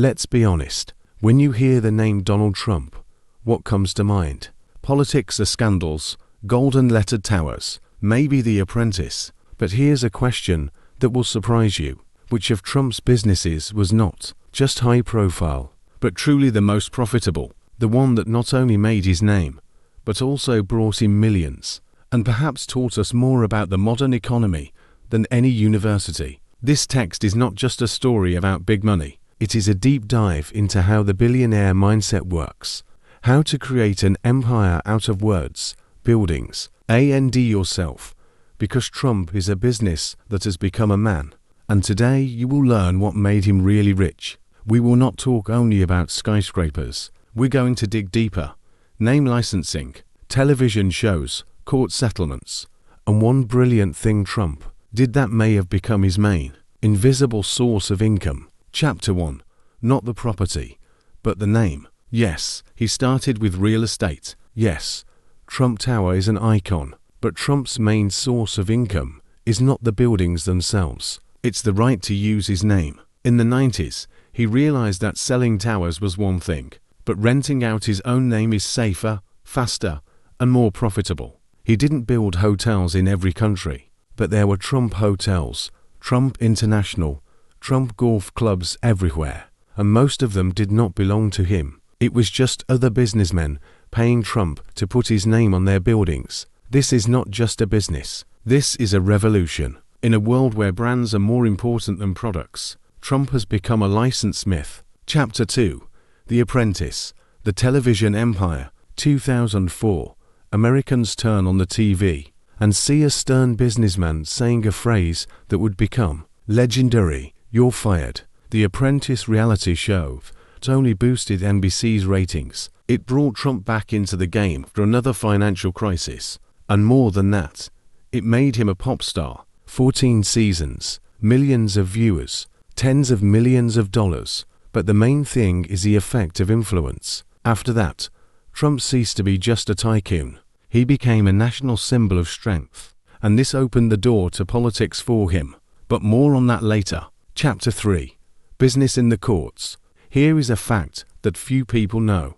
Let's be honest. When you hear the name Donald Trump, what comes to mind? Politics are scandals, golden-lettered towers, maybe The Apprentice. But here's a question that will surprise you. Which of Trump's businesses was not just high profile, but truly the most profitable? The one that not only made his name, but also brought him millions, and perhaps taught us more about the modern economy than any university. This text is not just a story about big money. It is a deep dive into how the billionaire mindset works, how to create an empire out of words, buildings, and yourself, because Trump is a business that has become a man. And today you will learn what made him really rich. We will not talk only about skyscrapers. We're going to dig deeper. Name licensing, television shows, court settlements, and one brilliant thing Trump did that may have become his main, invisible source of income. Chapter 1. Not the property, but the name. Yes, he started with real estate. Yes, Trump Tower is an icon. But Trump's main source of income is not the buildings themselves. It's the right to use his name. In the 90s, he realized that selling towers was one thing, but renting out his own name is safer, faster, and more profitable. He didn't build hotels in every country, but there were Trump hotels, Trump International, Trump golf clubs everywhere, and most of them did not belong to him. It was just other businessmen paying Trump to put his name on their buildings. This is not just a business. This is a revolution. In a world where brands are more important than products, Trump has become a licensed myth. Chapter 2. The Apprentice, the Television Empire, 2004. Americans turn on the TV and see a stern businessman saying a phrase that would become legendary: "You're fired." The Apprentice reality show not only boosted NBC's ratings, it brought Trump back into the game for another financial crisis. And more than that, it made him a pop star. 14 seasons, millions of viewers, tens of millions of dollars. But the main thing is the effect of influence. After that, Trump ceased to be just a tycoon. He became a national symbol of strength. And this opened the door to politics for him. But more on that later. Chapter 3. Business in the courts. Here is a fact that few people know.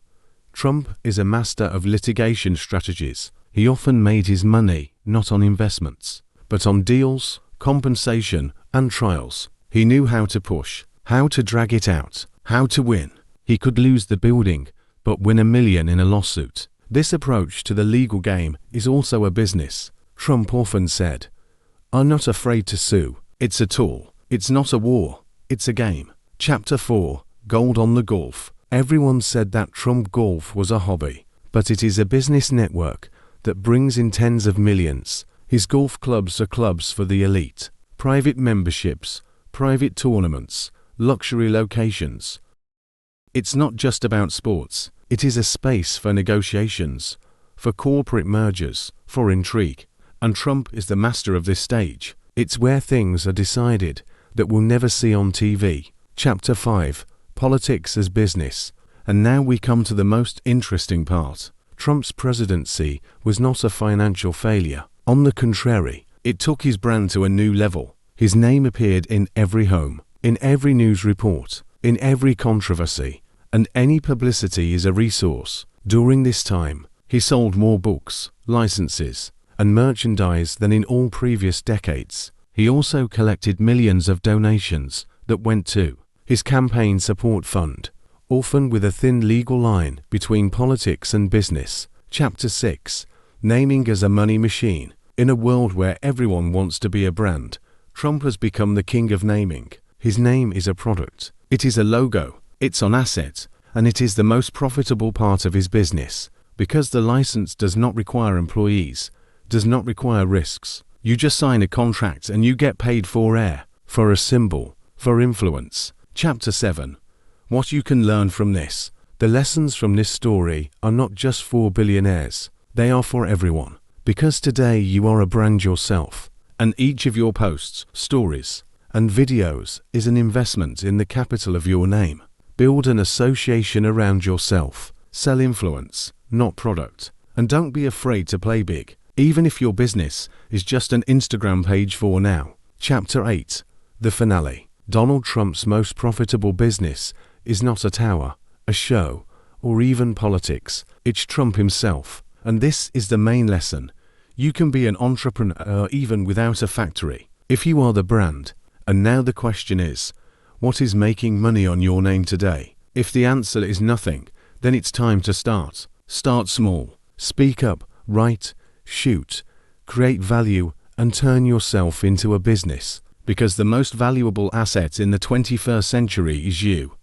Trump is a master of litigation strategies. He often made his money not on investments, but on deals, compensation, and trials. He knew how to push, how to drag it out, how to win. He could lose the building, but win $1 million in a lawsuit. This approach to the legal game is also a business. Trump often said, "I'm not afraid to sue. It's a tool. It's not a war. It's a game." Chapter 4. Gold on the Golf. Everyone said that Trump golf was a hobby, but it is a business network that brings in tens of millions. His golf clubs are clubs for the elite, private memberships, private tournaments, luxury locations. It's not just about sports. It is a space for negotiations, for corporate mergers, for intrigue. And Trump is the master of this stage. It's where things are decided that we'll never see on TV. Chapter 5. Politics as business. And now we come to the most interesting part. Trump's presidency was not a financial failure. On the contrary, it took his brand to a new level. His name appeared in every home, in every news report, in every controversy, and any publicity is a resource. During this time, he sold more books, licenses, and merchandise than in all previous decades. He also collected millions of donations that went to his campaign support fund, often with a thin legal line between politics and business. Chapter 6. Naming as a money machine. In a world where everyone wants to be a brand, Trump has become the king of naming. His name is a product. It is a logo. It's an asset. And it is the most profitable part of his business. Because the license does not require employees, does not require risks. You just sign a contract and you get paid for air, for a symbol, for influence. Chapter 7. What you can learn from this. The lessons from this story are not just for billionaires. They are for everyone. Because today you are a brand yourself. And each of your posts, stories, and videos is an investment in the capital of your name. Build an association around yourself. Sell influence, not product. And don't be afraid to play big, even if your business is just an Instagram page for now. Chapter 8. The finale. Donald Trump's most profitable business is not a tower, a show, or even politics. It's Trump himself. And this is the main lesson. You can be an entrepreneur even without a factory, if you are the brand. And now the question is, what is making money on your name today? If the answer is nothing, then it's time to start. Start small. Speak up, write, shoot, create value, and turn yourself into a business. Because the most valuable asset in the 21st century is you.